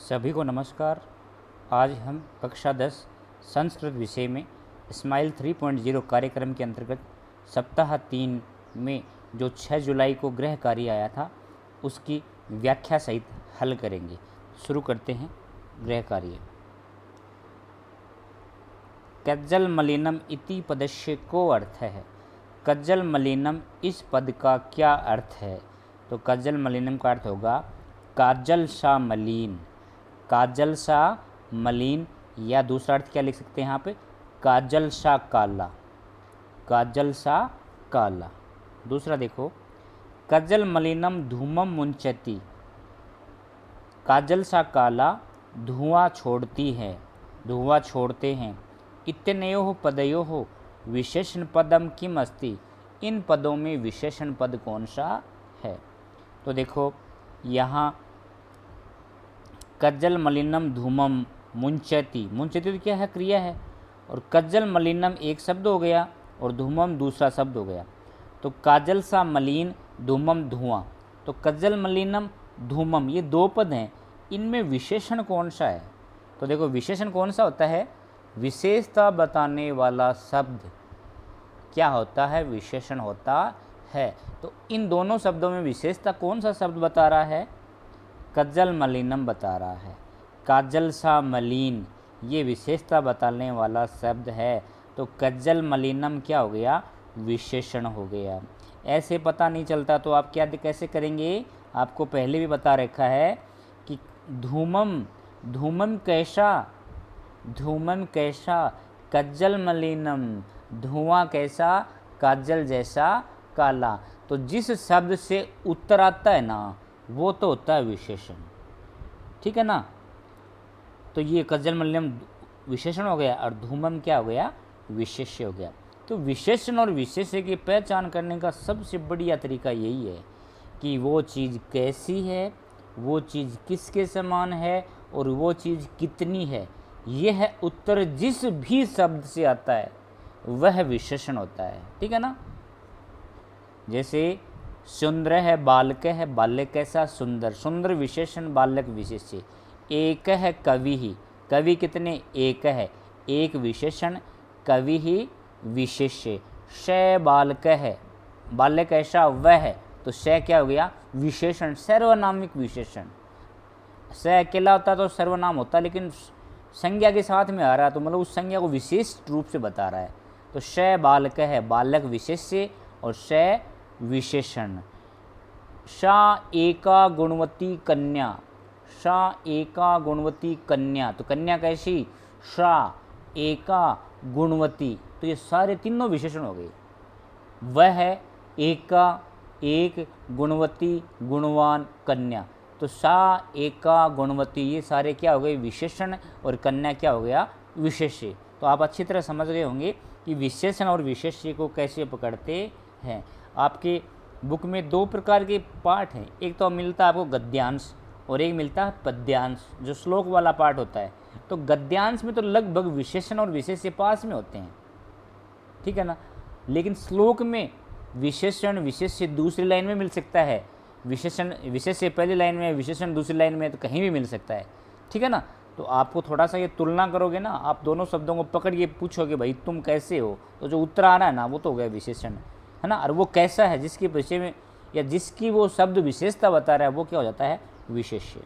सभी को नमस्कार। आज हम कक्षा 10 संस्कृत विषय में स्माइल 3.0 कार्यक्रम के अंतर्गत सप्ताह 3 में जो 6 जुलाई को गृह कार्य आया था उसकी व्याख्या सहित हल करेंगे। शुरू करते हैं गृह कार्य। कज्जल मलिनम इति पदस्य को अर्थ है। कज्जल मलिनम इस पद का क्या अर्थ है? तो कज्जल मलिनम का अर्थ होगा काजल सा मलिन। काजल सा मलिन, या दूसरा अर्थ क्या लिख सकते हैं यहाँ पे, काजल सा काला। काजल सा काला। दूसरा देखो, कज्जल मलिनम धूमम मुंचती। काजल सा काला धुआं छोड़ती है, धुआं छोड़ते हैं। इत्यनयोः पदयोः विशेषण पदम किम अस्ति। इन पदों में विशेषण पद कौन सा है? तो देखो यहाँ कज्जल मलिनम धूमम मुंचती। मुंचती तो क्या है, क्रिया है, और कज्जल मलिनम एक शब्द हो गया और धूमम दूसरा शब्द हो गया। तो काजल सा मलिन, धूमम धुआं। तो कज्जल मलिनम धूमम ये दो पद हैं, इनमें विशेषण कौन सा है? तो देखो विशेषण कौन सा होता है, विशेषता बताने वाला शब्द क्या होता है, विशेषण होता है। तो इन दोनों शब्दों में विशेषता कौन सा शब्द बता रहा है? कज्जल मलिनम बता रहा है। काजल सा मलिन ये विशेषता बताने वाला शब्द है, तो कज्जल मलिनम क्या हो गया, विशेषण हो गया। ऐसे पता नहीं चलता तो आप क्या कैसे करेंगे, आपको पहले भी बता रखा है कि धूमम, धूमम कैसा, धूमम कैसा, कज्जल मलिनम धुआं कैसा, काजल जैसा काला। तो जिस शब्द से उत्तर आता है ना वो तो होता है विशेषण, ठीक है ना। तो ये कज्जल मलिनम विशेषण हो गया और धूमम क्या हो गया, विशेष्य हो गया। तो विशेषण और विशेष्य की पहचान करने का सबसे बढ़िया तरीका यही है कि वो चीज़ कैसी है, वो चीज़ किसके समान है और वो चीज़ कितनी है। यह है उत्तर जिस भी शब्द से आता है वह विशेषण होता है, ठीक है ना। जैसे सुंदर है, बालक है, बालक कैसा, सुंदर। सुंदर विशेषण, बालक विशेष्य। एक है कवि ही, कवि कितने, एक है, एक विशेषण, कवि ही विशेष्य। श बालक है, बालक ऐसा वह है, तो श क्या हो गया, विशेषण, सर्वनामिक विशेषण। स अकेला होता तो सर्वनाम होता, लेकिन संज्ञा के साथ में आ रहा है तो मतलब उस संज्ञा को विशेष रूप से बता रहा है। तो श बालक है, बालक विशेष्य और श विशेषण। सा एका गुणवती कन्या, सा एका गुणवती कन्या। तो कन्या कैसी, सा एका गुणवती। तो ये सारे तीनों विशेषण हो गए। वह है एका, एक, गुणवती गुणवान, कन्या। तो सा एका गुणवती ये सारे क्या हो गए, विशेषण, और कन्या क्या हो गया, विशेष्य। तो आप अच्छी तरह समझ गए होंगे कि विशेषण और विशेष्य को कैसे पकड़ते हैं। आपके बुक में दो प्रकार के पाठ हैं, एक तो मिलता है आपको गद्यांश और एक मिलता है पद्यांश, जो श्लोक वाला पाठ होता है। तो गद्यांश में तो लगभग विशेषण और विशेष्य पास में होते हैं, ठीक है ना। लेकिन श्लोक में विशेषण विशेष्य दूसरी लाइन में मिल सकता है, विशेषण विशेष्य पहली लाइन में, विशेषण दूसरी लाइन में, तो कहीं भी मिल सकता है, ठीक है ना। तो आपको थोड़ा सा ये तुलना करोगे ना, आप दोनों शब्दों को पकड़ के पूछोगे भाई तुम कैसे हो, तो जो उत्तर आ रहा है ना वो तो हो गया विशेषण, है ना। और वो कैसा है, जिसके विषय में या जिसकी वो शब्द विशेषता बता रहा है वो क्या हो जाता है, विशेष्य।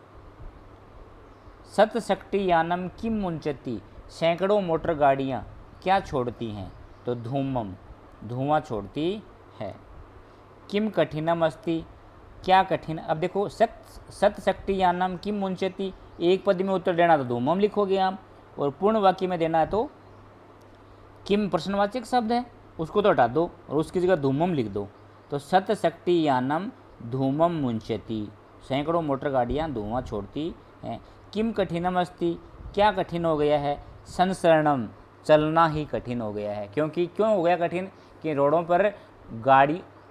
सतशक्ति यानम किम मुंचती। सैकड़ों मोटर गाड़ियाँ क्या छोड़ती हैं, तो धूमम धुआं छोड़ती है। किम कठिनम अस्ति, क्या कठिन। अब देखो सतशक्ति यानम किम मुंचती, एक पद में उत्तर देना तो धूमम लिखोगे आप, और पूर्ण वाक्य में देना है तो किम प्रश्नवाचक शब्द है उसको तो हटा दो और उसकी जगह धूमम लिख दो। तो सतशक्ति यानम धूमम मुंचती, सैकड़ों मोटर गाड़ियाँ धुआं छोड़ती हैं। किम कठिनम अस्ति, क्या कठिन हो गया है, संसरणम चलना ही कठिन हो गया है। क्यों हो गया कठिन, कि रोडों पर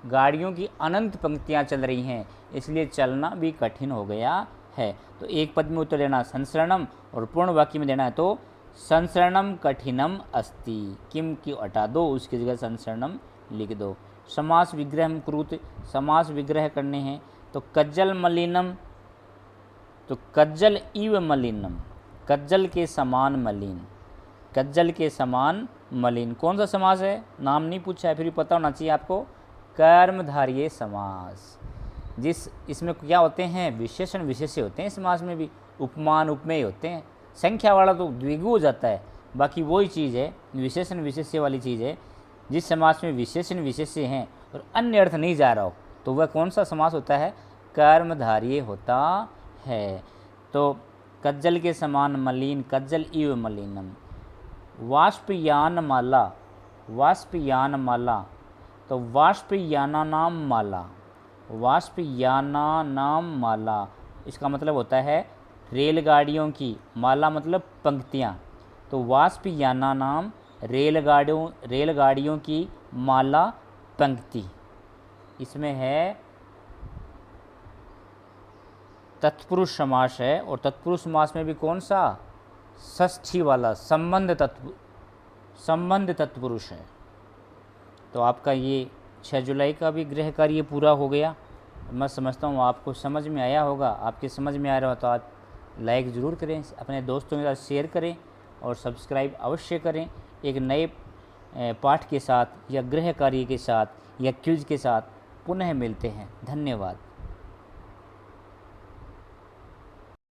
गाड़ियों की अनंत पंक्तियाँ चल रही हैं, इसलिए चलना भी कठिन हो गया है। तो एक पद में उत्तर देना संसरणम और पूर्ण वाक्य में देना है तो संसरणम कठिनम अस्ति, किम की हटा दो उसकी जगह संसरणम लिख दो। समास विग्रह कुरुत, समास विग्रह करने हैं तो कज्जल मलिनम तो कज्जल इव मलिनम, कज्जल के समान मलिन, कज्जल के समान मलिन कौन सा समास है, नाम नहीं पूछा है फिर भी पता होना चाहिए आपको, कर्मधारय समास। इसमें क्या होते हैं, विशेषण विशेष्य होते हैं समास में भी, उपमान उपमेय होते हैं। संख्या वाला तो द्विगु हो जाता है, बाकी वही चीज़ है, विशेषण विशेष्य वाली चीज़ है। जिस समास में विशेषण विशेष्य हैं और अन्य अर्थ नहीं जा रहा हो तो वह कौन सा समास होता है, कर्मधारय होता है। तो कज्जल के समान मलिन, कज्जल इव मलिनम। वाष्पयान माला, वाष्पयान माला, तो वाष्पयाना नाम माला, वाष्पयाना नाम माला, इसका मतलब होता है रेलगाड़ियों की, माला मतलब पंक्तियाँ, तो वाष्पयाना नाम रेलगाड़ियों की माला पंक्ति। इसमें है तत्पुरुष समास है, और तत्पुरुष समास में भी कौन सा, षष्ठी वाला, संबंध तत्पुरुष है। तो आपका ये 6 जुलाई का भी गृह कार्य पूरा हो गया। मैं समझता हूँ आपको समझ में आया होगा। आपके समझ में आ रहा हो तो आप लाइक ज़रूर करें, अपने दोस्तों के साथ शेयर करें और सब्सक्राइब अवश्य करें। एक नए पाठ के साथ या गृह कार्य के साथ या क्विज के साथ पुनः मिलते हैं। धन्यवाद।